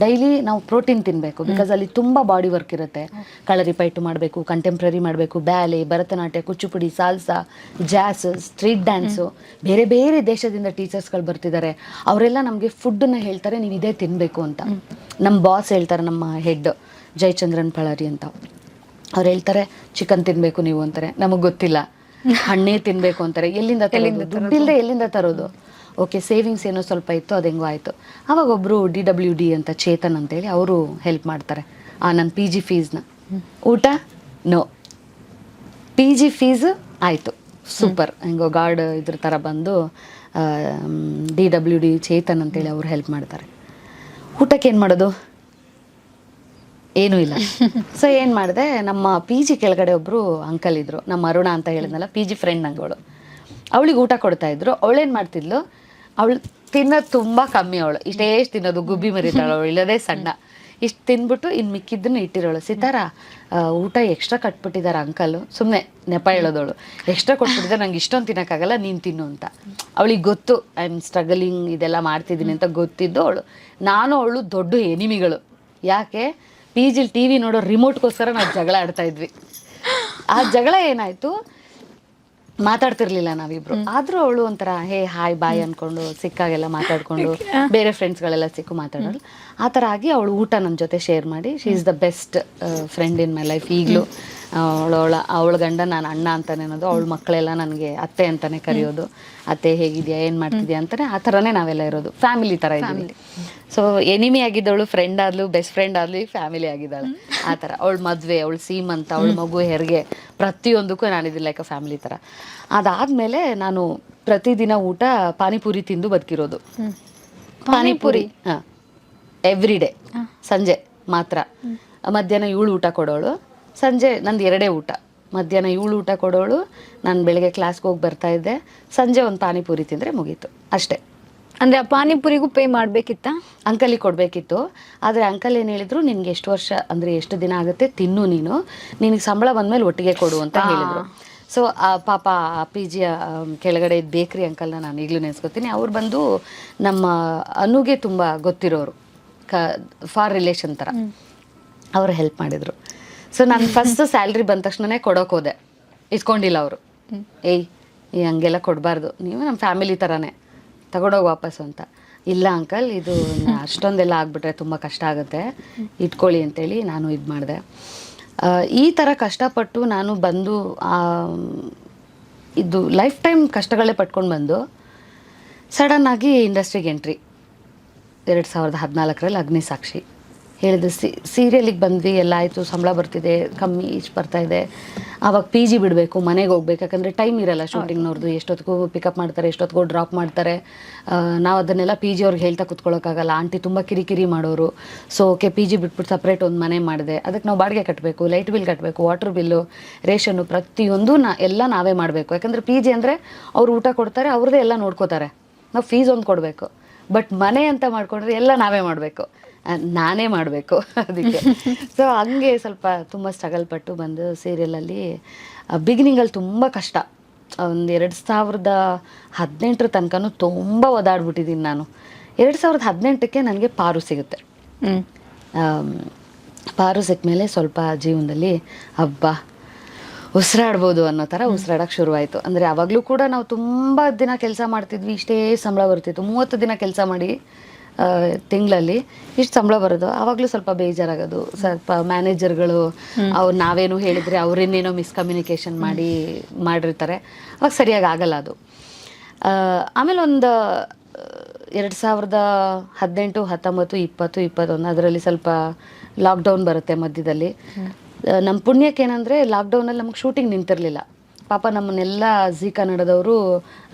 Daily ನಾವು protein ತಿನ್ನಬೇಕು, because ಅಲ್ಲಿ ತುಂಬ ಬಾಡಿ ವರ್ಕ್ ಇರುತ್ತೆ. ಕಳರಿಪಯಟ್ಟು ಮಾಡಬೇಕು, ಕಂಟೆಂಪ್ರರಿ ಮಾಡಬೇಕು, ಬ್ಯಾಲೆ, ಭರತನಾಟ್ಯ, ಕುಚ್ಚುಪುಡಿ, ಸಾಲ್ಸಾ, ಜಾಸ್, ಸ್ಟ್ರೀಟ್ ಡ್ಯಾನ್ಸು, ಬೇರೆ ಬೇರೆ ದೇಶದಿಂದ ಟೀಚರ್ಸ್ಗಳು ಬರ್ತಿದ್ದಾರೆ. ಅವರೆಲ್ಲ ನಮಗೆ ಫುಡ್ಡನ್ನ ಹೇಳ್ತಾರೆ, ನೀವು ಇದೇ ತಿನ್ನಬೇಕು ಅಂತ. ನಮ್ಮ ಬಾಸ್ ಹೇಳ್ತಾರೆ, ನಮ್ಮ ಹೆಡ್ ಜಯಚಂದ್ರನ್ ಪಳಾರಿ ಅಂತ, ಅವ್ರು ಹೇಳ್ತಾರೆ ಚಿಕನ್ ತಿನ್ನಬೇಕು ನೀವು ಅಂತಾರೆ. ನಮಗೆ ಗೊತ್ತಿಲ್ಲ. ಹಣ್ಣೇ ತಿನ್ನಬೇಕು ಅಂತಾರೆ. ಎಲ್ಲಿಂದ ತರೋದು? ದುಡ್ಡಿಲ್ಲದೆ ಎಲ್ಲಿಂದ ತರೋದು? ಓಕೆ, ಸೇವಿಂಗ್ಸ್ ಏನೋ ಸ್ವಲ್ಪ ಇತ್ತು, ಅದು ಹೆಂಗೋ ಆಯಿತು. ಆವಾಗ ಒಬ್ಬರು DWD ಅಂತ ಚೇತನ್ ಅಂತೇಳಿ ಅವರು ಹೆಲ್ಪ್ ಮಾಡ್ತಾರೆ. ನನ್ನ PG ಫೀಸ್ನ, ಊಟ ನೋ, PG ಫೀಸ್ ಆಯಿತು, ಸೂಪರ್, ಹೆಂಗೋ ಗಾರ್ಡ್ ಇದ್ರ ಥರ ಬಂದು DWD ಚೇತನ್ ಅಂತೇಳಿ ಅವ್ರು ಹೆಲ್ಪ್ ಮಾಡ್ತಾರೆ. ಊಟಕ್ಕೆ ಏನು ಮಾಡೋದು? ಏನೂ ಇಲ್ಲ. ಸೊ ಏನು ಮಾಡಿದೆ, ನಮ್ಮ PG ಕೆಳಗಡೆ ಒಬ್ಬರು ಅಂಕಲ್ ಇದ್ದರು, ನಮ್ಮ ಅರುಣ ಅಂತ ಹೇಳಿದ್ನಲ್ಲ, PG ಫ್ರೆಂಡ್ ನಂಗೆ. ಅವಳಿಗೆ ಊಟ ಕೊಡ್ತಾಯಿದ್ರು. ಅವಳೇನು ಮಾಡ್ತಿದ್ಲು, ಅವಳು ತಿನ್ನೋದು ತುಂಬ ಕಮ್ಮಿ. ಅವಳು ಇಷ್ಟೇ ತಿನ್ನೋದು, ಗುಬ್ಬಿ ಮರಿತಾಳು ಅವಳು, ಇಲ್ಲದೇ ಸಣ್ಣ. ಇಷ್ಟು ತಿನ್ಬಿಟ್ಟು ಇನ್ನು ಮಿಕ್ಕಿದ್ದನ್ನು ಇಟ್ಟಿರೋಳು. ಸಿತಾರ ಊಟ ಎಕ್ಸ್ಟ್ರಾ ಕಟ್ಬಿಟ್ಟಿದ್ದಾರೆ ಅಂಕಲು, ಸುಮ್ಮನೆ ನೆಪ ಹೇಳೋದವಳು, ಎಕ್ಸ್ಟ್ರಾ ಕೊಟ್ಬಿಟ್ಟಿದ್ದಾರೆ, ನಂಗೆ ಇಷ್ಟೊಂದು ತಿನ್ನೋಕ್ಕಾಗಲ್ಲ, ನೀನು ತಿನ್ನು ಅಂತ. ಅವಳಿಗೆ ಗೊತ್ತು ಐ ಆಮ್ ಸ್ಟ್ರಗಲಿಂಗ್, ಇದೆಲ್ಲ ಮಾಡ್ತಿದ್ದೀನಿ ಅಂತ ಗೊತ್ತಿದ್ದು ಅವಳು. ನಾನು ಅವಳು ದೊಡ್ಡ ಎನಿಮಿಗಳು. ಯಾಕೆ? PG TV ನೋಡೋ ರಿಮೋಟ್ಗೋಸ್ಕರ ನಾವು ಜಗಳ ಆಡ್ತಾ ಇದ್ವಿ. ಆ ಜಗಳ ಏನಾಯಿತು, ಮಾತಾಡ್ತಿರ್ಲಿಲ್ಲ ನಾವಿಬ್ರು. ಆದರೂ ಅವಳು ಒಂಥರ ಹೇ ಹಾಯ್ ಬಾಯ್ ಅಂದ್ಕೊಂಡು ಸಿಕ್ಕಾಗೆಲ್ಲ ಮಾತಾಡ್ಕೊಂಡು, ಬೇರೆ ಫ್ರೆಂಡ್ಸ್ಗಳೆಲ್ಲ ಸಿಕ್ಕು ಮಾತಾಡೋಳು. ಆ ಥರ ಆಗಿ ಅವಳು ಊಟ ನನ್ನ ಜೊತೆ ಶೇರ್ ಮಾಡಿ, she is the best friend in my life. ಈಗಲೂ ಅವಳ ಗಂಡ ನಾನು ಅಣ್ಣ ಅಂತಾನೆ ಅನ್ನೋದು, ಅವಳ ಮಕ್ಕಳೆಲ್ಲ ನನಗೆ ಅತ್ತೆ ಅಂತಲೇ ಕರೆಯೋದು. ಅತ್ತೆ ಹೇಗಿದೆಯಾ, ಏನು ಮಾಡ್ತಿದ್ಯಾ ಅಂತಾನೆ, ಆ ಥರನೇ ನಾವೆಲ್ಲ ಇರೋದು. ಫ್ಯಾಮಿಲಿ ಥರ ಇದ್ದೀವಿ. ಸೊ ಎನಿಮಿ ಆಗಿದ್ದವಳು ಫ್ರೆಂಡ್ ಆದ್ಲು, ಬೆಸ್ಟ್ ಫ್ರೆಂಡ್ ಆದ್ಲು, ಈಗ ಫ್ಯಾಮಿಲಿ ಆಗಿದ್ದಾಳೆ. ಆ ಥರ ಅವಳ ಮದುವೆ, ಅವಳು ಸೀಮಂತ, ಅವಳ ಮಗು ಹೆರಿಗೆ, ಪ್ರತಿಯೊಂದಕ್ಕೂ ನಾನಿದ್ದು ಲೈಕ್ ಅ ಫ್ಯಾಮಿಲಿ ಥರ. ಅದಾದಮೇಲೆ ನಾನು ಪ್ರತಿದಿನ ಊಟ ಪಾನಿಪುರಿ ತಿಂದು ಬದುಕಿರೋದು. ಪಾನಿಪುರಿ ಹಾಂ, ಎವ್ರಿ ಡೇ. ಸಂಜೆ ಮಾತ್ರ. ಮಧ್ಯಾಹ್ನ ಇವಳು ಊಟ ಕೊಡೋಳು, ಸಂಜೆ ನಂದು 2 ಊಟ. ಮಧ್ಯಾಹ್ನ ಇವಳು ಊಟ ಕೊಡೋಳು, ನಾನು ಬೆಳಗ್ಗೆ ಕ್ಲಾಸ್ಗೆ ಹೋಗಿ ಬರ್ತಾಯಿದ್ದೆ, ಸಂಜೆ ಒಂದು ಪಾನಿಪುರಿ ತಿಂದರೆ ಮುಗೀತು ಅಷ್ಟೇ. ಅಂದರೆ ಆ ಪಾನಿಪುರಿಗೂ ಪೇ ಮಾಡಬೇಕಿತ್ತಾ? ಅಂಕಲಿಗೆ ಕೊಡಬೇಕಿತ್ತು. ಆದರೆ ಅಂಕಲ್ ಏನು ಹೇಳಿದ್ರು, ನಿನಗೆ ಎಷ್ಟು ವರ್ಷ ಅಂದರೆ ಎಷ್ಟು ದಿನ ಆಗುತ್ತೆ ತಿನ್ನು, ನಿನಗೆ ಸಂಬಳ ಬಂದಮೇಲೆ ಒಟ್ಟಿಗೆ ಕೊಡು ಅಂತ ಹೇಳಿದರು. ಸೊ ಪಾಪ PG ಕೆಳಗಡೆ ಬೇಕ್ರಿ ಅಂಕಲ್ನ ನಾನು ಈಗಲೂ ನೆನೆಸ್ಕೊತೀನಿ. ಅವ್ರು ಬಂದು ನಮ್ಮ ಅನುಗೆ ತುಂಬ ಗೊತ್ತಿರೋರು, ಫಾರ್ ರಿಲೇಷನ್ ಥರ. ಅವರು ಹೆಲ್ಪ್ ಮಾಡಿದರು. ಸೊ ನಾನು ಫಸ್ಟ್ ಸ್ಯಾಲ್ರಿ ಬಂದ ತಕ್ಷಣನೇ ಕೊಡೋಕೆ ಹೋದೆ, ಇಸ್ಕೊಂಡಿಲ್ಲ ಅವರು. ಏಯ್ ಹಂಗೆಲ್ಲ ಕೊಡಬಾರ್ದು, ನೀವು ನಮ್ಮ ಫ್ಯಾಮಿಲಿ ಥರನೇ, ತಗೊಂಡೋಗಿ ವಾಪಸ್ಸು ಅಂತ. ಇಲ್ಲ ಅಂಕಲ್, ಇದು ಅಷ್ಟೊಂದೆಲ್ಲ ಆಗಿಬಿಟ್ರೆ ತುಂಬ ಕಷ್ಟ ಆಗುತ್ತೆ, ಇಟ್ಕೊಳ್ಳಿ ಅಂತೇಳಿ ನಾನು ಇದು ಮಾಡಿದೆ. ಈ ಥರ ಕಷ್ಟಪಟ್ಟು ನಾನು ಬಂದು ಇದು ಲೈಫ್ ಟೈಮ್ ಕಷ್ಟಗಳೇ ಪಟ್ಕೊಂಡು ಬಂದು ಸಡನ್ನಾಗಿ ಇಂಡಸ್ಟ್ರಿಗೆ ಎಂಟ್ರಿ 2014ರಲ್ಲಿ ಅಗ್ನಿಸಾಕ್ಷಿ ಹೇಳಿದ ಸೀರಿಯಲಿಗೆ ಬಂದ್ವಿ. ಎಲ್ಲ ಆಯಿತು, ಸಂಬಳ ಬರ್ತಿದೆ, ಕಮ್ಮಿ ಇಷ್ಟು ಬರ್ತಾಯಿದೆ. ಆವಾಗ PG ಬಿಡಬೇಕು, ಮನೆಗೆ ಹೋಗ್ಬೇಕು, ಯಾಕಂದರೆ ಟೈಮ್ ಇರಲ್ಲ ಶೂಟಿಂಗ್ನವ್ರದ್ದು. ಎಷ್ಟೊತ್ತಿಗೂ ಪಿಕಪ್ ಮಾಡ್ತಾರೆ, ಎಷ್ಟೊತ್ತಿಗೂ ಡ್ರಾಪ್ ಮಾಡ್ತಾರೆ. ನಾವು ಅದನ್ನೆಲ್ಲ PG ಅವ್ರಿಗೆ ಹೇಳ್ತಾ ಕೂತ್ಕೊಳ್ಳೋಕ್ಕಾಗಲ್ಲ. ಆಂಟಿ ತುಂಬ ಕಿರಿಕಿರಿ ಮಾಡೋರು. ಸೊ ಓಕೆ, PG ಬಿಟ್ಬಿಟ್ಟು ಸಪ್ರೇಟ್ ಒಂದು ಮನೆ ಮಾಡಿದೆ. ಅದಕ್ಕೆ ನಾವು ಬಾಡಿಗೆ ಕಟ್ಟಬೇಕು, ಲೈಟ್ ಬಿಲ್ ಕಟ್ಟಬೇಕು, ವಾಟರ್ ಬಿಲ್ಲು, ರೇಷನ್ನು, ಪ್ರತಿಯೊಂದು ಎಲ್ಲ ನಾವೇ ಮಾಡಬೇಕು. ಯಾಕಂದರೆ PG ಅಂದರೆ ಅವ್ರು ಊಟ ಕೊಡ್ತಾರೆ, ಅವ್ರದ್ದೇ ಎಲ್ಲ ನೋಡ್ಕೋತಾರೆ, ನಾವು ಫೀಸ್ ಒಂದು ಕೊಡಬೇಕು. ಬಟ್ ಮನೆ ಅಂತ ಮಾಡ್ಕೊಂಡ್ರೆ ಎಲ್ಲ ನಾವೇ ಮಾಡಬೇಕು, ನಾನೇ ಮಾಡಬೇಕು ಅದಕ್ಕೆ. ಸೊ ಹಂಗೆ ಸ್ವಲ್ಪ ತುಂಬ ಸ್ಟ್ರಗಲ್ ಪಟ್ಟು ಬಂದು ಸೀರಿಯಲಲ್ಲಿ ಬಿಗಿನಿಂಗಲ್ಲಿ ತುಂಬ ಕಷ್ಟ. ಒಂದು 2018 ತನಕನೂ ತುಂಬ ಓದಾಡ್ಬಿಟ್ಟಿದ್ದೀನಿ ನಾನು. 2018ಕ್ಕೆ ನನಗೆ ಪಾರು ಸಿಗುತ್ತೆ. ಪಾರು ಸಿಕ್ಕ ಮೇಲೆ ಸ್ವಲ್ಪ ಜೀವನದಲ್ಲಿ ಹಬ್ಬ ಉಸಿರಾಡ್ಬೋದು ಅನ್ನೋ ಥರ ಉಸಿರಾಡೋಕ್ಕೆ ಶುರುವಾಯಿತು. ಅಂದರೆ ಆವಾಗಲೂ ಕೂಡ ನಾವು ತುಂಬ ದಿನ ಕೆಲಸ ಮಾಡ್ತಿದ್ವಿ, ಇಷ್ಟೇ ಸಂಬಳ ಬರ್ತಿತ್ತು. 30 ದಿನ ಕೆಲಸ ಮಾಡಿ ತಿಂಗಳಲ್ಲಿ ಇಷ್ಟು ಸಂಬಳ ಬರೋದು. ಆವಾಗಲೂ ಸ್ವಲ್ಪ ಬೇಜಾರಾಗೋದು. ಸ್ವಲ್ಪ ಮ್ಯಾನೇಜರ್ಗಳು ಅವ್ರು ನಾವೇನು ಹೇಳಿದರೆ ಅವರೇನೇನೋ ಮಿಸ್ಕಮ್ಯುನಿಕೇಷನ್ ಮಾಡಿರ್ತಾರೆ, ಅವಾಗ ಸರಿಯಾಗಿ ಆಗಲ್ಲ ಅದು. ಆಮೇಲೆ ಒಂದು 2018, 19, 20, 21 ಅದರಲ್ಲಿ ಸ್ವಲ್ಪ ಲಾಕ್ಡೌನ್ ಬರುತ್ತೆ ಮಧ್ಯದಲ್ಲಿ. ನಮ್ಮ ಪುಣ್ಯಕ್ಕೆ ಏನಂದರೆ ಲಾಕ್ಡೌನಲ್ಲಿ ನಮಗೆ ಶೂಟಿಂಗ್ ನಿಂತಿರಲಿಲ್ಲ. ಪಾಪ ನಮ್ಮನ್ನೆಲ್ಲ ಜೀ ಕನ್ನಡದವರು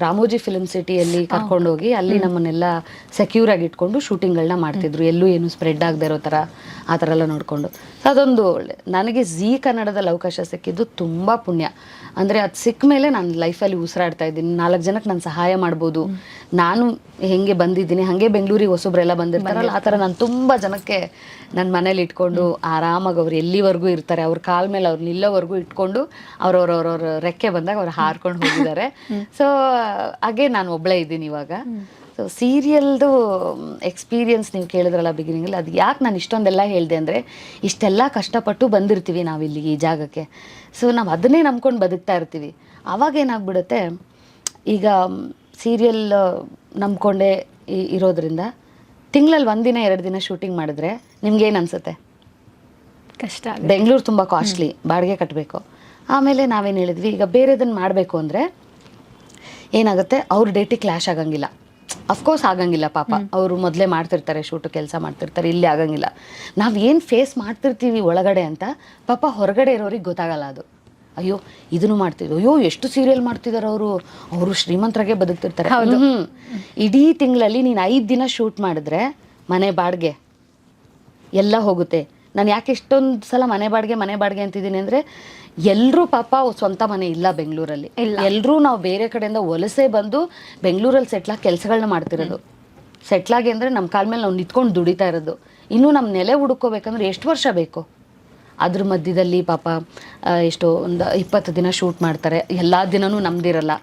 ರಾಮೋಜಿ ಫಿಲ್ಮ್ ಸಿಟಿಯಲ್ಲಿ ಕರ್ಕೊಂಡೋಗಿ ಅಲ್ಲಿ ನಮ್ಮನ್ನೆಲ್ಲ ಸೆಕ್ಯೂರಾಗಿ ಇಟ್ಕೊಂಡು ಶೂಟಿಂಗ್ಗಳನ್ನ ಮಾಡ್ತಿದ್ರು, ಎಲ್ಲೂ ಏನು ಸ್ಪ್ರೆಡ್ ಆಗದೆ ಇರೋ ಥರ ಆ ಥರ ಎಲ್ಲ ನೋಡಿಕೊಂಡು. ಸೊ ಅದೊಂದು ಒಳ್ಳೆ, ನನಗೆ ಜೀ ಕನ್ನಡದಲ್ಲಿ ಅವಕಾಶ ಸಿಕ್ಕಿದ್ದು ತುಂಬ ಪುಣ್ಯ. ಅಂದರೆ ಅದು ಸಿಕ್ಕ ಮೇಲೆ ನಾನು ಲೈಫಲ್ಲಿ ಉಸಿರಾಡ್ತಾ ಇದ್ದೀನಿ, 4 ಜನಕ್ಕೆ ನಾನು ಸಹಾಯ ಮಾಡ್ಬೋದು. ನಾನು ಹೆಂಗೆ ಬಂದಿದ್ದೀನಿ ಹಾಗೆ ಬೆಂಗಳೂರಿಗೆ ಹೊಸಬ್ರೆಲ್ಲ ಬಂದಿರ್ತಾರಲ್ಲ ಆ ಥರ ನಾನು ತುಂಬ ಜನಕ್ಕೆ ನನ್ನ ಮನೇಲಿ ಇಟ್ಕೊಂಡು ಆರಾಮಾಗಿ ಅವ್ರು ಎಲ್ಲಿವರೆಗೂ ಇರ್ತಾರೆ, ಅವ್ರ ಕಾಲ ಮೇಲೆ ಅವ್ರು ನಿಲ್ಲೋವರೆಗೂ ಇಟ್ಕೊಂಡು ಅವ್ರವ್ರವ್ರವ್ರ ರೆಕ್ಕೆ ಬಂದಾಗ ಅವ್ರು ಹಾರ್ಕೊಂಡು ಹೋಗಿದ್ದಾರೆ. ಸೊ ಹಾಗೆ ನಾನು ಒಬ್ಬಳೇ ಇದ್ದೀನಿ ಇವಾಗ. ಸೊ ಸೀರಿಯಲ್ದು ಎಕ್ಸ್ಪೀರಿಯನ್ಸ್ ನೀವು ಕೇಳಿದ್ರಲ್ಲ ಬಿಗಿನಿಂಗಲ್ಲಿ, ಅದು ಯಾಕೆ ನಾನು ಇಷ್ಟೊಂದೆಲ್ಲ ಹೇಳಿದೆ ಅಂದರೆ, ಇಷ್ಟೆಲ್ಲ ಕಷ್ಟಪಟ್ಟು ಬಂದಿರ್ತೀವಿ ನಾವಿಲ್ಲಿ ಈ ಜಾಗಕ್ಕೆ. ಸೊ ನಾವು ಅದನ್ನೇ ನಂಬ್ಕೊಂಡು ಬದುಕ್ತಾ ಇರ್ತೀವಿ. ಆವಾಗ ಏನಾಗ್ಬಿಡುತ್ತೆ, ಈಗ ಸೀರಿಯಲ್ ನಂಬ್ಕೊಂಡೇ ಇರೋದ್ರಿಂದ ತಿಂಗಳಲ್ಲಿ 1 ದಿನ 2 ದಿನ ಶೂಟಿಂಗ್ ಮಾಡಿದ್ರೆ ನಿಮ್ಗೇನು ಅನಿಸುತ್ತೆ? ಕಷ್ಟ. ಬೆಂಗಳೂರು ತುಂಬ ಕಾಸ್ಟ್ಲಿ, ಬಾಡಿಗೆ ಕಟ್ಟಬೇಕು. ಆಮೇಲೆ ನಾವೇನು ಹೇಳಿದ್ವಿ, ಈಗ ಬೇರೆದನ್ನು ಮಾಡಬೇಕು ಅಂದರೆ ಏನಾಗುತ್ತೆ, ಅವ್ರ ಡೇಟಿಗೆ ಕ್ಲ್ಯಾಶ್ ಆಗಂಗಿಲ್ಲ. ಅಫ್ಕೋರ್ಸ್ ಆಗಂಗಿಲ್ಲ, ಪಾಪ ಅವರು ಮೊದಲೇ ಮಾಡ್ತಿರ್ತಾರೆ, ಶೂಟು ಕೆಲಸ ಮಾಡ್ತಿರ್ತಾರೆ, ಇಲ್ಲಿ ಆಗಂಗಿಲ್ಲ. ನಾವು ಏನು ಫೇಸ್ ಮಾಡ್ತಿರ್ತೀವಿ ಒಳಗಡೆ ಅಂತ ಪಾಪ ಹೊರಗಡೆ ಇರೋರಿಗೆ ಗೊತ್ತಾಗಲ್ಲ ಅದು. ಅಯ್ಯೋ ಇದನ್ನು ಮಾಡ್ತಿದ್ರು, ಅಯ್ಯೋ ಎಷ್ಟು ಸೀರಿಯಲ್ ಮಾಡ್ತಿದ್ದಾರೆ ಅವರು ಶ್ರೀಮಂತರಾಗೆ ಬದುಕ್ತಿರ್ತಾರೆ. ಇಡೀ ತಿಂಗಳಲ್ಲಿ ನೀನು 5 ದಿನ ಶೂಟ್ ಮಾಡಿದ್ರೆ ಮನೆ ಬಾಡಿಗೆ ಎಲ್ಲ ಹೋಗುತ್ತೆ. ನಾನು ಯಾಕೆ ಇಷ್ಟೊಂದು ಸಲ ಮನೆ ಬಾಡಿಗೆ ಅಂತಿದ್ದೀನಿ ಅಂದರೆ, ಎಲ್ಲರೂ ಪಾಪ ಸ್ವಂತ ಮನೆ ಇಲ್ಲ ಬೆಂಗಳೂರಲ್ಲಿ. ಎಲ್ಲರೂ ನಾವು ಬೇರೆ ಕಡೆಯಿಂದ ವಲಸೆ ಬಂದು ಬೆಂಗಳೂರಲ್ಲಿ ಸೆಟ್ಲಾಗಿ ಕೆಲಸಗಳನ್ನ ಮಾಡ್ತಿರೋದು. ಸೆಟ್ಲಾಗಿ ಅಂದರೆ ನಮ್ಮ ಕಾಲ ಮೇಲೆ ನಾವು ನಿಂತ್ಕೊಂಡು ದುಡಿತಾ ಇರೋದು. ಇನ್ನೂ ನಮ್ಮ ನೆಲೆ ಹುಡುಕೋಬೇಕಂದ್ರೆ ಎಷ್ಟು ವರ್ಷ ಬೇಕು? ಅದ್ರ ಮಧ್ಯದಲ್ಲಿ ಪಾಪ ಎಷ್ಟೋ ಒಂದು 20 ದಿನ ಶೂಟ್ ಮಾಡ್ತಾರೆ. ಎಲ್ಲ ದಿನವೂ ನಮ್ದಿರಲ್ಲ,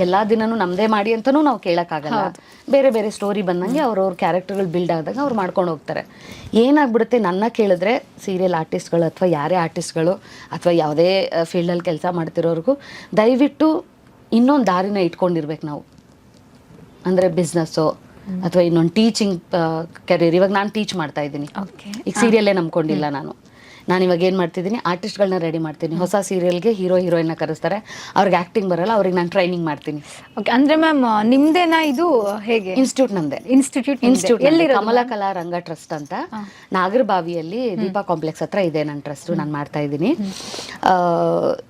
ಎಲ್ಲ ದಿನವೂ ನಮ್ಮದೇ ಮಾಡಿ ಅಂತಲೂ ನಾವು ಕೇಳೋಕ್ಕಾಗಲ್ಲ. ಬೇರೆ ಬೇರೆ ಸ್ಟೋರಿ ಬಂದಂಗೆ ಅವ್ರವ್ರ ಕ್ಯಾರೆಕ್ಟರ್ಗಳು ಬಿಲ್ಡ್ ಆದಾಗ ಅವ್ರು ಮಾಡ್ಕೊಂಡು ಹೋಗ್ತಾರೆ. ಏನಾಗ್ಬಿಡುತ್ತೆ, ನನ್ನ ಕೇಳಿದ್ರೆ ಸೀರಿಯಲ್ ಆರ್ಟಿಸ್ಟ್ಗಳು ಅಥವಾ ಯಾರೇ ಆರ್ಟಿಸ್ಟ್ಗಳು ಅಥವಾ ಯಾವುದೇ ಫೀಲ್ಡಲ್ಲಿ ಕೆಲಸ ಮಾಡ್ತಿರೋರ್ಗೂ ದಯವಿಟ್ಟು ಇನ್ನೊಂದು ದಾರಿನ ಇಟ್ಕೊಂಡಿರ್ಬೇಕು ನಾವು. ಅಂದರೆ ಬಿಸ್ನೆಸ್ಸು ಅಥವಾ ಇನ್ನೊಂದು ಟೀಚಿಂಗ್ ಕೆರಿಯರ್. ಇವಾಗ ನಾನು ಟೀಚ್ ಮಾಡ್ತಾ ಇದ್ದೀನಿ, ಈಗ ಸೀರಿಯಲ್ಲೇ ನಂಬ್ಕೊಂಡಿಲ್ಲ ನಾನು ಇವಾಗ ಏನು ಮಾಡ್ತಿದ್ದೀನಿ, ಆರ್ಟಿಸ್ಟ್ಗಳನ್ನ ರೆಡಿ ಮಾಡ್ತೀನಿ. ಹೊಸ ಸೀರಿಯಲ್ಗೆ ಹೀರೋಯಿನ್ನ ಕರೆಸ್ತಾರೆ, ಅವ್ರಿಗೆ ಆ್ಯಕ್ಟಿಂಗ್ ಬರಲ್ಲ, ಅವ್ರಿಗೆ ನಾನು ಟ್ರೈನಿಂಗ್ ಮಾಡ್ತೀನಿ. ಓಕೆ, ಅಂದರೆ ಮ್ಯಾಮ್ ನಿಮ್ದೇನಾ ಇದು? ಹೇಗೆ? ಇನ್ಸ್ಟಿಟ್ಯೂಟ್ ನಮ್ಮದೇ. ಇನ್ಸ್ಟಿಟ್ಯೂಟ್ ಎಲ್ಲಿ? ಕಮಲ ಕಲಾ ರಂಗ ಟ್ರಸ್ಟ್ ಅಂತ ನಾಗರಬಾವಿಯಲ್ಲಿ ದೀಪಾ ಕಾಂಪ್ಲೆಕ್ಸ್ ಹತ್ರ ಇದೆ ನನ್ನ ಟ್ರಸ್ಟು. ನಾನು ಮಾಡ್ತಾ ಇದ್ದೀನಿ.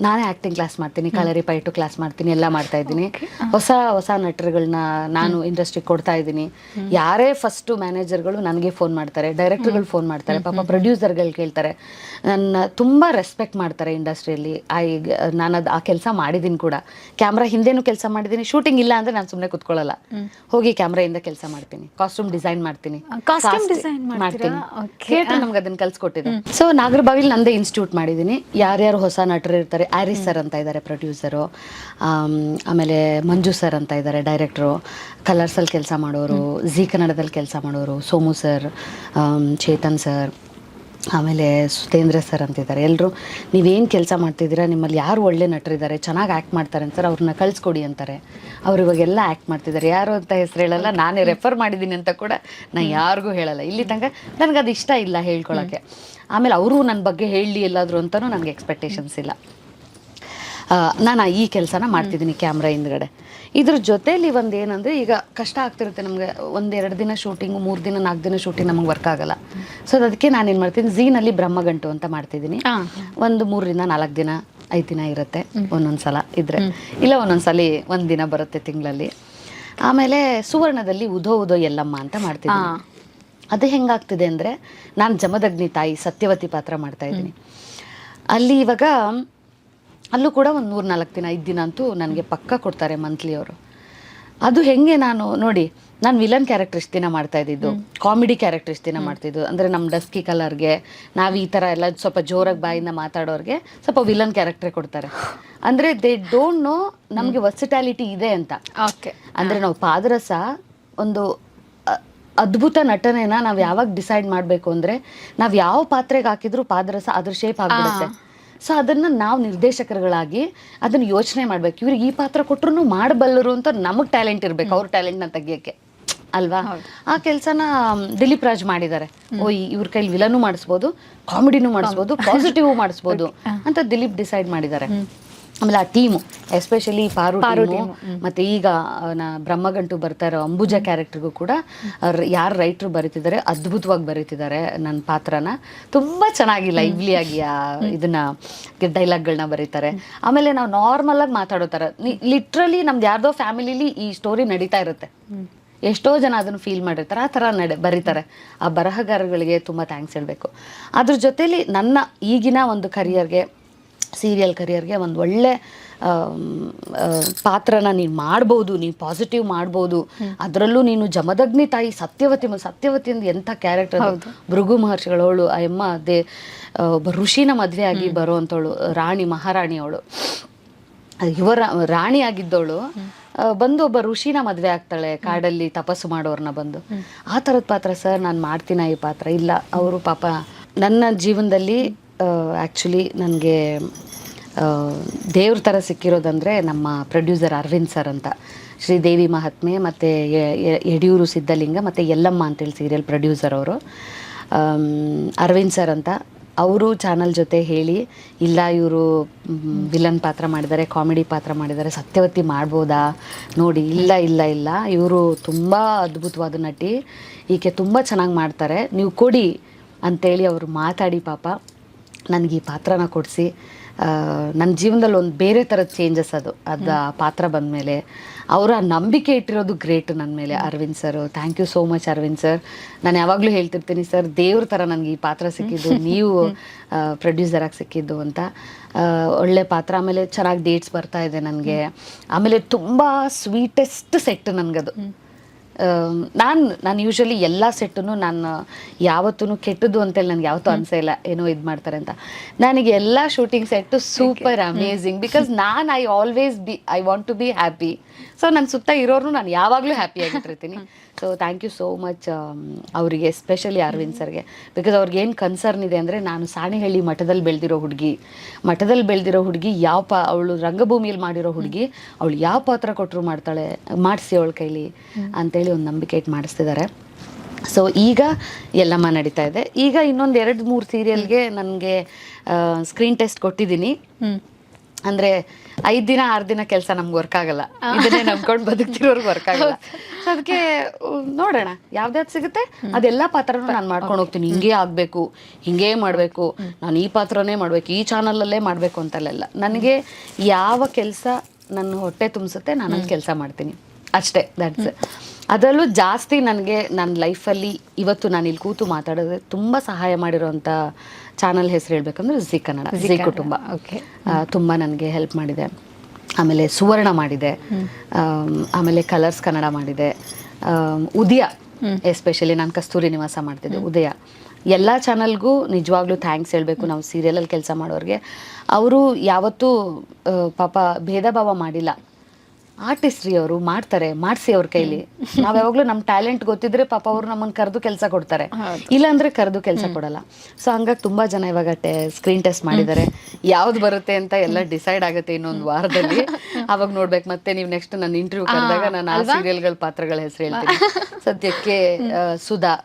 ನಾನೇ ಆ್ಯಕ್ಟಿಂಗ್ ಕ್ಲಾಸ್ ಮಾಡ್ತೀನಿ, ಕಲರಿ ಪೈಟು ಕ್ಲಾಸ್ ಮಾಡ್ತೀನಿ, ಎಲ್ಲ ಮಾಡ್ತಾ ಇದ್ದೀನಿ. ಹೊಸ ನಟರುಗಳನ್ನ ನಾನು ಇಂಡಸ್ಟ್ರಿಗೆ ಕೊಡ್ತಾ ಇದ್ದೀನಿ. ಯಾರೇ ಫಸ್ಟು ಮ್ಯಾನೇಜರ್ಗಳು ನನಗೆ ಫೋನ್ ಮಾಡ್ತಾರೆ, ಡೈರೆಕ್ಟರ್ಗಳು ಫೋನ್ ಮಾಡ್ತಾರೆ, ಪಾಪ ಪ್ರೊಡ್ಯೂಸರ್ಗಳು ಕೇಳ್ತಾರೆ. ನನ್ನ ತುಂಬ ರೆಸ್ಪೆಕ್ಟ್ ಮಾಡ್ತಾರೆ ಇಂಡಸ್ಟ್ರಿಯಲ್ಲಿ. ನಾನು ಆ ಕೆಲಸ ಮಾಡಿದ್ದೀನಿ ಕೂಡ. ಕ್ಯಾಮ್ರಾ ಹಿಂದೆನೂ ಕೆಲಸ ಮಾಡಿದ್ದೀನಿ. ಶೂಟಿಂಗ್ ಇಲ್ಲ ಅಂದರೆ ನಾನು ಸುಮ್ಮನೆ ಕೂತ್ಕೊಳ್ಳಲ್ಲ, ಹೋಗಿ ಕ್ಯಾಮ್ರಾಯಿಂದ ಕೆಲಸ ಮಾಡ್ತೀನಿ. ಕಾಸ್ಟ್ಯೂಮ್ ಡಿಸೈನ್ ಮಾಡ್ತೀನಿ, ಥಿಯೇಟರ್ ನಮ್ಗೆ ಅದನ್ನು ಕಲ್ಸ್ಕೊಟ್ಟಿದೆ. ಸೊ ನಾಗರಬಾವಿಲಿ ನಂದೇ ಇನ್ಸ್ಟಿಟ್ಯೂಟ್ ಮಾಡಿದ್ದೀನಿ. ಯಾರ್ಯಾರು ಹೊಸ ನಟರು ಇರ್ತಾರೆ, ಆರಿಸ್ ಸರ್ ಅಂತ ಇದ್ದಾರೆ ಪ್ರೊಡ್ಯೂಸರು, ಆಮೇಲೆ ಮಂಜು ಸರ್ ಅಂತ ಇದ್ದಾರೆ ಡೈರೆಕ್ಟ್ರು, ಕಲರ್ಸಲ್ಲಿ ಕೆಲಸ ಮಾಡೋರು, ಜಿ ಕನ್ನಡದಲ್ಲಿ ಕೆಲಸ ಮಾಡೋರು, ಸೋಮು ಸರ್, ಚೇತನ್ ಸರ್, ಆಮೇಲೆ ಸುತೇಂದ್ರ ಸರ್ ಅಂತಿದ್ದಾರೆ. ಎಲ್ಲರೂ ನೀವೇನು ಕೆಲಸ ಮಾಡ್ತಿದ್ದೀರಾ, ನಿಮ್ಮಲ್ಲಿ ಯಾರು ಒಳ್ಳೆ ನಟರಿದ್ದಾರೆ, ಚೆನ್ನಾಗಿ ಆ್ಯಕ್ಟ್ ಮಾಡ್ತಾರೆ ಅಂತಾರೆ, ಅವ್ರನ್ನ ಕಳಿಸ್ಕೊಡಿ ಅಂತಾರೆ. ಅವ್ರು ಇವಾಗೆಲ್ಲ ಆ್ಯಕ್ಟ್ ಮಾಡ್ತಿದ್ದಾರೆ. ಯಾರು ಅಂತ ಹೆಸರು ಹೇಳಲ್ಲ, ನಾನೇ ರೆಫರ್ ಮಾಡಿದ್ದೀನಿ ಅಂತ ಕೂಡ ನಾನು ಯಾರಿಗೂ ಹೇಳಲ್ಲ. ಇಲ್ಲಿ ತನಕ ನನಗದು ಇಷ್ಟ ಇಲ್ಲ ಹೇಳ್ಕೊಳಕ್ಕೆ. ಆಮೇಲೆ ಅವರು ನನ್ನ ಬಗ್ಗೆ ಹೇಳಲಿ ಎಲ್ಲಾದರೂ ಅಂತಲೂ ನನಗೆ ಎಕ್ಸ್ಪೆಕ್ಟೇಷನ್ಸ್ ಇಲ್ಲ. ನಾನು ಈ ಕೆಲಸನ ಮಾಡ್ತಿದ್ದೀನಿ ಕ್ಯಾಮ್ರಾ ಹಿಂದ್ಗಡೆ. ಇದ್ರ ಜೊತೇಲಿ ಒಂದು ಏನಂದರೆ, ಈಗ ಕಷ್ಟ ಆಗ್ತಿರುತ್ತೆ ನಮಗೆ. 1-2 ದಿನ ಶೂಟಿಂಗು, 3 ದಿನ 4 ದಿನ ಶೂಟಿಂಗ್ ನಮಗೆ ವರ್ಕ್ ಆಗಲ್ಲ. ಸೊ ಅದಕ್ಕೆ ನಾನೇನು ಮಾಡ್ತೀನಿ, ಝೀನಲ್ಲಿ ಬ್ರಹ್ಮಗಂಟು ಅಂತ ಮಾಡ್ತಿದ್ದೀನಿ. ಒಂದು 3 4 ದಿನ 5 ದಿನ ಇರುತ್ತೆ ಒಂದೊಂದು ಸಲ ಇದ್ದರೆ, ಇಲ್ಲ ಒಂದೊಂದು ಸಲ 1 ದಿನ ಬರುತ್ತೆ ತಿಂಗಳಲ್ಲಿ. ಆಮೇಲೆ ಸುವರ್ಣದಲ್ಲಿ ಉದೋ ಎಲ್ಲಮ್ಮ ಅಂತ ಮಾಡ್ತಿದ್ದೀನಿ. ಅದು ಹೆಂಗಾಗ್ತಿದೆ ಅಂದರೆ, ನಾನು ಜಮದಗ್ನಿ ತಾಯಿ ಸತ್ಯವತಿ ಪಾತ್ರ ಮಾಡ್ತಾಯಿದ್ದೀನಿ. ಅಲ್ಲಿ ಇವಾಗ ಅಲ್ಲೂ ಕೂಡ ಒಂದು 3-4 ದಿನ 5 ದಿನ ಅಂತೂ ನನಗೆ ಪಕ್ಕ ಕೊಡ್ತಾರೆ ಮಂತ್ಲಿ ಅವರು. ಅದು ಹೆಂಗೆ, ನಾನು ವಿಲನ್ ಕ್ಯಾರೆಕ್ಟರ್ ಇಷ್ಟು ದಿನ ಮಾಡ್ತಾ ಇದ್ದಿದ್ದು, ಕಾಮಿಡಿ ಕ್ಯಾರೆಕ್ಟರ್ ಇಷ್ಟು ದಿನ ಮಾಡ್ತಿದ್ದು. ಅಂದರೆ ನಮ್ಮ ಡಸ್ಕಿ ಕಲರ್ಗೆ, ನಾವು ಈ ಥರ ಎಲ್ಲ ಸ್ವಲ್ಪ ಜೋರಾಗಿ ಬಾಯಿಂದ ಮಾತಾಡೋರಿಗೆ ಸ್ವಲ್ಪ ವಿಲನ್ ಕ್ಯಾರೆಕ್ಟ್ರೇ ಕೊಡ್ತಾರೆ. ಅಂದರೆ ದೇ ಡೋಂಟ್ ನೋ ನಮಗೆ ವರ್ಸಿಟ್ಯಾಲಿಟಿ ಇದೆ ಅಂತ. ಓಕೆ, ಅಂದರೆ ನಾವು ಪಾದರಸ ಒಂದು ಅದ್ಭುತ ನಟನೆನ ನಾವು ಯಾವಾಗ ಡಿಸೈಡ್ ಮಾಡಬೇಕು ಅಂದರೆ, ನಾವು ಯಾವ ಪಾತ್ರೆಗೆ ಹಾಕಿದ್ರು ಪಾದರಸ ಅದ್ರ ಶೇಪ್ ಆಗಿಬಿಡುತ್ತೆ. ಸೊ ಅದನ್ನು ನಾವು ನಿರ್ದೇಶಕರುಗಳಾಗಿ ಅದನ್ನು ಯೋಚನೆ ಮಾಡಬೇಕು. ಇವ್ರಿಗೆ ಈ ಪಾತ್ರ ಕೊಟ್ಟರು ಮಾಡಬಲ್ಲರು ಅಂತ ನಮಗೆ ಟ್ಯಾಲೆಂಟ್ ಇರಬೇಕು, ಅವ್ರ ಟ್ಯಾಲೆಂಟ್ನ ತೆಗಿಯೋಕ್ಕೆ ಅಲ್ವಾ. ಆ ಕೆಲಸನ ದಿಲೀಪ್ ರಾಜ್ ಮಾಡಿದ್ದಾರೆ. ಇವ್ರ ಕೈಲಿ ವಿಲನು ಮಾಡಿಸ್ಬೋದು, ಕಾಮಿಡಿನೂ ಮಾಡಿಸ್ಬೋದು, ಪಾಸಿಟಿವ್ ಮಾಡಿಸ್ಬೋದು ಅಂತ ದಿಲೀಪ್ ಡಿಸೈಡ್ ಮಾಡಿದ್ದಾರೆ. ಆಮೇಲೆ ಆ ಟೀಮು, ಎಸ್ಪೆಷಲಿ ಪಾರು ಟೀಮು, ಮತ್ತು ಈಗ ಬ್ರಹ್ಮಗಂಟು ಬರ್ತಾ ಇರೋ ಅಂಬುಜಾ ಕ್ಯಾರೆಕ್ಟರ್ಗೂ ಕೂಡ ಯಾರು ರೈಟ್ರು ಬರೀತಿದ್ದಾರೆ, ಅದ್ಭುತವಾಗಿ ಬರೀತಿದ್ದಾರೆ ನನ್ನ ಪಾತ್ರನ. ತುಂಬ ಚೆನ್ನಾಗಿ ಲೈವ್ಲಿಯಾಗಿ ಇದನ್ನ ಡೈಲಾಗ್ಗಳನ್ನ ಬರೀತಾರೆ. ಆಮೇಲೆ ನಾವು ನಾರ್ಮಲಾಗಿ ಮಾತಾಡೋ ಥರ, ಲಿಟ್ರಲಿ ನಮ್ದು ಯಾರ್ದೋ ಫ್ಯಾಮಿಲಿಲಿ ಈ ಸ್ಟೋರಿ ನಡೀತಾ ಇರುತ್ತೆ. ಎಷ್ಟೋ ಜನ ಅದನ್ನು ಫೀಲ್ ಮಾಡಿರ್ತಾರೆ, ಆ ಥರ ಬರೀತಾರೆ. ಆ ಬರಹಗಾರಗಳಿಗೆ ತುಂಬ ಥ್ಯಾಂಕ್ಸ್ ಹೇಳಬೇಕು. ಅದ್ರ ಜೊತೇಲಿ ನನ್ನ ಈಗಿನ ಒಂದು ಕರಿಯರ್ಗೆ, ಸೀರಿಯಲ್ ಕರಿಯರ್ಗೆ ಒಂದು ಒಳ್ಳೆ ಪಾತ್ರನ ನೀನು ಮಾಡ್ಬೋದು, ನೀನು ಪಾಸಿಟಿವ್ ಮಾಡ್ಬೋದು. ಅದರಲ್ಲೂ ನೀನು ಜಮದಗ್ನಿ ತಾಯಿ ಸತ್ಯವತಿಯಿಂದ ಎಂಥ ಕ್ಯಾರೆಕ್ಟರ್. ಭೃಗು ಮಹರ್ಷಿಗಳವಳು, ಆ ಎಮ್ಮ ಒಬ್ಬ ಋಷಿನ ಮದುವೆ ಆಗಿ ಬರೋ ಅಂಥವಳು, ಮಹಾರಾಣಿ ಅವಳು. ಇವರ ರಾಣಿ ಆಗಿದ್ದವಳು ಬಂದು ಒಬ್ಬ ಋಷಿನ ಮದುವೆ ಆಗ್ತಾಳೆ ಕಾಡಲ್ಲಿ ತಪಸ್ಸು ಮಾಡೋರ್ನ ಬಂದು. ಆ ಥರದ ಪಾತ್ರ ಸರ್ ನಾನು ಮಾಡ್ತೀನ ಈ ಪಾತ್ರ ಇಲ್ಲ. ಅವರು ಪಾಪ ನನ್ನ ಜೀವನದಲ್ಲಿ ಆ್ಯಕ್ಚುಲಿ ನನಗೆ ದೇವ್ರ ಥರ ಸಿಕ್ಕಿರೋದಂದರೆ ನಮ್ಮ ಪ್ರೊಡ್ಯೂಸರ್ ಅರವಿಂದ್ ಸರ್ ಅಂತ, ಶ್ರೀದೇವಿ ಮಹಾತ್ಮೆ ಮತ್ತು ಯಡಿಯೂರು ಸಿದ್ಧಲಿಂಗ ಮತ್ತು ಯಲ್ಲಮ್ಮ ಅಂತೇಳಿ ಸೀರಿಯಲ್ ಪ್ರೊಡ್ಯೂಸರ್ ಅವರು. ಅರವಿಂದ್ ಸರ್ ಅಂತ ಅವರು ಚಾನಲ್ ಜೊತೆ ಹೇಳಿ, ಇಲ್ಲ ಇವರು ವಿಲನ್ ಪಾತ್ರ ಮಾಡಿದ್ದಾರೆ, ಕಾಮಿಡಿ ಪಾತ್ರ ಮಾಡಿದ್ದಾರೆ, ಸತ್ಯವತಿ ಮಾಡ್ಬೋದಾ ನೋಡಿ, ಇಲ್ಲ ಇಲ್ಲ ಇಲ್ಲ ಇವರು ತುಂಬ ಅದ್ಭುತವಾದ ನಟಿ, ಈಕೆ ತುಂಬ ಚೆನ್ನಾಗಿ ಮಾಡ್ತಾರೆ, ನೀವು ಕೊಡಿ ಅಂಥೇಳಿ ಅವರು ಮಾತಾಡಿ ಪಾಪ ನನಗೆ ಈ ಪಾತ್ರನ ಕೊಡಿಸಿ ನನ್ನ ಜೀವನದಲ್ಲಿ ಒಂದು ಬೇರೆ ಥರದ ಚೇಂಜಸ್ ಅದು ಆ ಪಾತ್ರ ಬಂದಮೇಲೆ. ಅವರ ನಂಬಿಕೆ ಇಟ್ಟಿರೋದು ಗ್ರೇಟ್ ನನ್ನ ಮೇಲೆ Arvind sir. Thank you so much Arvind sir. ನಾನು ಯಾವಾಗಲೂ ಹೇಳ್ತಿರ್ತೀನಿ ಸರ್, ದೇವ್ರ ಥರ ನನಗೆ ಈ ಪಾತ್ರ ಸಿಕ್ಕಿದ್ದು, ನೀವು ಪ್ರೊಡ್ಯೂಸರಾಗಿ ಸಿಕ್ಕಿದ್ದು ಅಂತ. ಒಳ್ಳೆ ಪಾತ್ರ, ಆಮೇಲೆ ಚೆನ್ನಾಗಿ ಡೇಟ್ಸ್ ಬರ್ತಾ ಇದೆ ನನಗೆ. ಆಮೇಲೆ ತುಂಬ ಸ್ವೀಟೆಸ್ಟ್ ಸೆಟ್ ನನಗದು. ನಾನು ಯೂಶ್ವಲಿ ಎಲ್ಲ ಸೆಟ್ಟನ್ನು ನಾನು ಯಾವತ್ತೂ ಕೆಟ್ಟದ್ದು ಅಂತೇಳಿ ನನಗೆ ಯಾವತ್ತೂ ಅನಿಸೇ ಇಲ್ಲ, ಏನೋ ಇದು ಮಾಡ್ತಾರೆ ಅಂತ. ನನಗೆ ಎಲ್ಲ shooting set super amazing, because I want to be happy. So ನನ್ನ ಸುತ್ತ ಇರೋರು ನಾನು ಯಾವಾಗಲೂ ಹ್ಯಾಪಿಯಾಗಿಟ್ಟಿರ್ತೀನಿ. So thank you so much ಅವರಿಗೆ, ಎಸ್ಪೆಷಲಿ ಅರವಿಂದ್ ಸರ್ಗೆ. ಬಿಕಾಸ್ ಅವ್ರಿಗೇನು ಕನ್ಸರ್ನ್ ಇದೆ ಅಂದರೆ, ನಾನು ಸಾಣೆಹಳ್ಳಿ ಮಠದಲ್ಲಿ ಬೆಳೆದಿರೋ ಹುಡುಗಿ, ಅವಳು ರಂಗಭೂಮಿಯಲ್ಲಿ ಮಾಡಿರೋ ಹುಡುಗಿ, ಅವಳು ಯಾವ ಪಾತ್ರ ಕೊಟ್ಟರು ಮಾಡ್ತಾಳೆ, ಮಾಡಿಸಿ ಅವಳ ಕೈಲಿ ಅಂತೇಳಿ ಒಂದು ನಂಬಿಕೆ ಇಟ್ಟು ಮಾಡಿಸ್ತಿದ್ದಾರೆ. ಸೊ ಈಗ ಎಲ್ಲಮ್ಮ ನಡೀತಾ ಇದೆ. ಈಗ ಇನ್ನೊಂದು 2-3 ಸೀರಿಯಲ್ಗೆ ನನಗೆ ಸ್ಕ್ರೀನ್ ಟೆಸ್ಟ್ ಕೊಟ್ಟಿದ್ದೀನಿ. ಅಂದರೆ 5 ದಿನ 6 ದಿನ ಕೆಲಸ ನಮ್ಗೆ ವರ್ಕ್ ಆಗಲ್ಲ, ಇದನ್ನೇ ನಂಬ್ಕೊಂಡು ಬದುಕ್ತಿರೋರ್ಗೆ ವರ್ಕ್ ಆಗಲ್ಲ. ಸೊ ಅದಕ್ಕೆ ನೋಡೋಣ ಯಾವ್ದಾವ್ದು ಸಿಗುತ್ತೆ ಅದೆಲ್ಲ ಪಾತ್ರನೂ ನಾನು ಮಾಡ್ಕೊಂಡು ಹೋಗ್ತೀನಿ. ಹಿಂಗೇ ಆಗಬೇಕು, ಹಿಂಗೇ ಮಾಡಬೇಕು, ನಾನು ಈ ಪಾತ್ರನೇ ಮಾಡಬೇಕು, ಈ ಚಾನಲಲ್ಲೇ ಮಾಡಬೇಕು ಅಂತಲ್ಲ. ನನಗೆ ಯಾವ ಕೆಲಸ ನನ್ನ ಹೊಟ್ಟೆ ತುಂಬಿಸುತ್ತೆ ನಾನು ಅದು ಕೆಲಸ ಮಾಡ್ತೀನಿ ಅಷ್ಟೇ, ದಟ್ಸ್. ಅದರಲ್ಲೂ ಜಾಸ್ತಿ ನನಗೆ ನನ್ನ ಲೈಫಲ್ಲಿ ಇವತ್ತು ನಾನು ಇಲ್ಲಿ ಕೂತು ಮಾತಾಡೋದ್ರೆ ತುಂಬ ಸಹಾಯ ಮಾಡಿರೋಂಥ ಚಾನಲ್ ಹೆಸರು ಹೇಳ್ಬೇಕಂದ್ರೆ ಜಿ ಕನ್ನಡ, ಜಿ ಕುಟುಂಬ. ತುಂಬ ನನಗೆ ಹೆಲ್ಪ್ ಮಾಡಿದೆ. ಆಮೇಲೆ ಸುವರ್ಣ ಮಾಡಿದೆ, ಆಮೇಲೆ ಕಲರ್ಸ್ ಕನ್ನಡ ಮಾಡಿದೆ, ಉದಯ ಎಸ್ಪೆಷಲಿ ನಾನು ಕಸ್ತೂರಿ ನಿವಾಸ ಮಾಡ್ತಿದ್ದೆ, ಉದಯ. ಎಲ್ಲ ಚಾನಲ್ಗೂ ನಿಜವಾಗ್ಲೂ ಥ್ಯಾಂಕ್ಸ್ ಹೇಳಬೇಕು ನಾವು ಸೀರಿಯಲಲ್ಲಿ ಕೆಲಸ ಮಾಡೋರಿಗೆ. ಅವರು ಯಾವತ್ತೂ ಪಾಪ ಭೇದ ಭಾವ ಮಾಡಿಲ್ಲ. ಆರ್ಟಿಸ್ಟ್ ರೀ ಅವರು, ಮಾಡ್ತಾರೆ, ಮಾಡಿಸಿ ಅವ್ರ ಕೈಲಿ. ನಾವು ಯಾವಾಗಲೂ ನಮ್ಮ ಟ್ಯಾಲೆಂಟ್ ಗೊತ್ತಿದ್ರೆ ಪಾಪ ಅವರು ನಮ್ಮನ್ನು ಕರೆದು ಕೆಲಸ ಕೊಡ್ತಾರೆ, ಇಲ್ಲಾಂದ್ರೆ ಕರೆದು ಕೆಲಸ ಕೊಡಲ್ಲ. ಸೊ ಹಂಗಾಗಿ ತುಂಬ ಜನ ಇವಾಗ ಸ್ಕ್ರೀನ್ ಟೆಸ್ಟ್ ಮಾಡಿದ್ದಾರೆ. ಯಾವ್ದು ಬರುತ್ತೆ ಅಂತ ಎಲ್ಲ ಡಿಸೈಡ್ ಆಗುತ್ತೆ ಇನ್ನೊಂದು ವಾರದಲ್ಲಿ. ಅವಾಗ ನೋಡ್ಬೇಕು ಮತ್ತೆ ನೀವು ನೆಕ್ಸ್ಟ್ ನನ್ನ ಇಂಟರ್ವ್ಯೂ ಕರೆದಾಗ ನಾನು ಆ ಸೀರಿಯಲ್ಗಳ ಪಾತ್ರಗಳ ಹೆಸರು ಹೇಳ್ತೀನಿ. ಸದ್ಯಕ್ಕೆ ಸುಧಾ,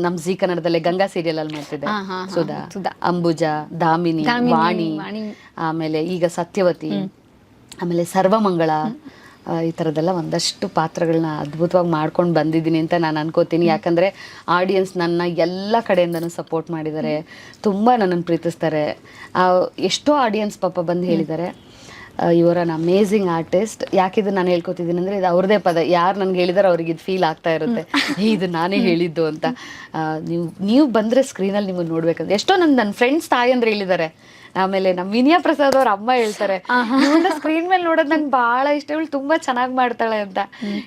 ನಮ್ಮ ಜಿ ಕನ್ನಡದಲ್ಲೇ ಗಂಗಾ ಸೀರಿಯಲ್ ಅಲ್ಲಿ ಮಾಡ್ತಿದ್ದೆ, ಸುಧಾ, ಅಂಬುಜಾ, ದಾಮಿನಿ, ವಾಣಿ, ಆಮೇಲೆ ಈಗ ಸತ್ಯವತಿ, ಆಮೇಲೆ ಸರ್ವಮಂಗಳ, ಈ ಥರದ್ದೆಲ್ಲ ಒಂದಷ್ಟು ಪಾತ್ರಗಳನ್ನ ಅದ್ಭುತವಾಗಿ ಮಾಡ್ಕೊಂಡು ಬಂದಿದ್ದೀನಿ ಅಂತ ನಾನು ಅನ್ಕೋತೀನಿ. ಯಾಕಂದರೆ ಆಡಿಯನ್ಸ್ ನನ್ನ ಎಲ್ಲ ಕಡೆಯಿಂದನೂ ಸಪೋರ್ಟ್ ಮಾಡಿದ್ದಾರೆ, ತುಂಬ ನನ್ನನ್ನು ಪ್ರೀತಿಸ್ತಾರೆ. ಎಷ್ಟೋ ಆಡಿಯನ್ಸ್ ಪಾಪ ಬಂದು ಹೇಳಿದ್ದಾರೆ, ಇವರ ಅಮೇಝಿಂಗ್ ಆರ್ಟಿಸ್ಟ್. ಯಾಕಿದು ನಾನು ಹೇಳ್ಕೊತಿದ್ದೀನಿ ಅಂದರೆ, ಇದು ಅವ್ರದ್ದೇ ಪದ, ಯಾರು ನನಗೆ ಹೇಳಿದಾರೆ ಅವ್ರಿಗೆ ಇದು ಫೀಲ್ ಆಗ್ತಾ ಇರುತ್ತೆ, ಇದು ನಾನೇ ಹೇಳಿದ್ದು ಅಂತ. ನೀವು ಬಂದರೆ ಸ್ಕ್ರೀನಲ್ಲಿ ನಿಮ್ಮನ್ನು ನೋಡ್ಬೇಕಂದ್ರೆ ಎಷ್ಟೋ ನನ್ನ ಫ್ರೆಂಡ್ಸ್ ತಾಯಿ ಅಂದ್ರೆ ಹೇಳಿದ್ದಾರೆ. ಆಮೇಲೆ ನಮ್ಮ ವಿನಯಾ ಪ್ರಸಾದ್ ಅವ್ರ ಅಮ್ಮ ಹೇಳ್ತಾರೆ, ಇವಳ ಸ್ಕ್ರೀನ್ ಮೇಲೆ ನೋಡೋದು ನಂಗೆ ಭಾಳ ಇಷ್ಟ, ಇವಳು ತುಂಬಾ ಚೆನ್ನಾಗಿ ಮಾಡ್ತಾಳೆ ಅಂತ.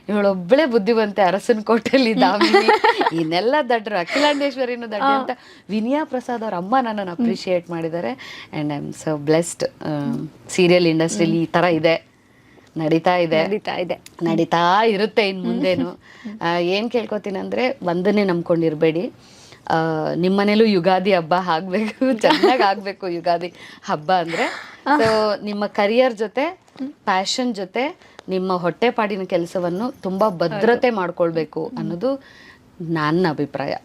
ಇವಳೊಬ್ಬಳೇ ಬುದ್ಧಿವಂತೆ ಅರಸನ ಕೋಟೆಯಲ್ಲಿ, ದಾಮಿನಿ ಇನ್ನೆಲ್ಲ ದಡ್ರು, ಅಖಿಲಾಂಡೇಶ್ವರಿನೂ ದಡ್ಡ ಅಂತ ವಿನಯಾ ಪ್ರಸಾದ್ ಅವ್ರ ಅಮ್ಮ ನನ್ನನ್ನು ಅಪ್ರಿಷಿಯೇಟ್ ಮಾಡಿದ್ದಾರೆ. And I am so blessed. Serial ಇಂಡಸ್ಟ್ರಿಲಿ ಈ ಥರ ಇದೆ, ನಡೀತಾ ಇರುತ್ತೆ ಇನ್ನು ಮುಂದೇನು. ಏನು ಕೇಳ್ಕೊತೀನಿ ಅಂದರೆ, ಒಂದನ್ನೇ ನಂಬ್ಕೊಂಡಿರಬೇಡಿ, ನಿಮ್ಮನೇಲೂ ಯುಗಾದಿ ಹಬ್ಬ ಆಗಬೇಕು, ಚೆನ್ನಾಗಿ ಆಗಬೇಕು ಯುಗಾದಿ ಹಬ್ಬ ಅಂದರೆ. ಸೊ ನಿಮ್ಮ ಕರಿಯರ್ ಜೊತೆ, ಪ್ಯಾಷನ್ ಜೊತೆ ನಿಮ್ಮ ಹೊಟ್ಟೆಪಾಡಿನ ಕೆಲಸವನ್ನು ತುಂಬ ಭದ್ರತೆ ಮಾಡ್ಕೊಳ್ಬೇಕು ಅನ್ನೋದು ನನ್ನ ಅಭಿಪ್ರಾಯ.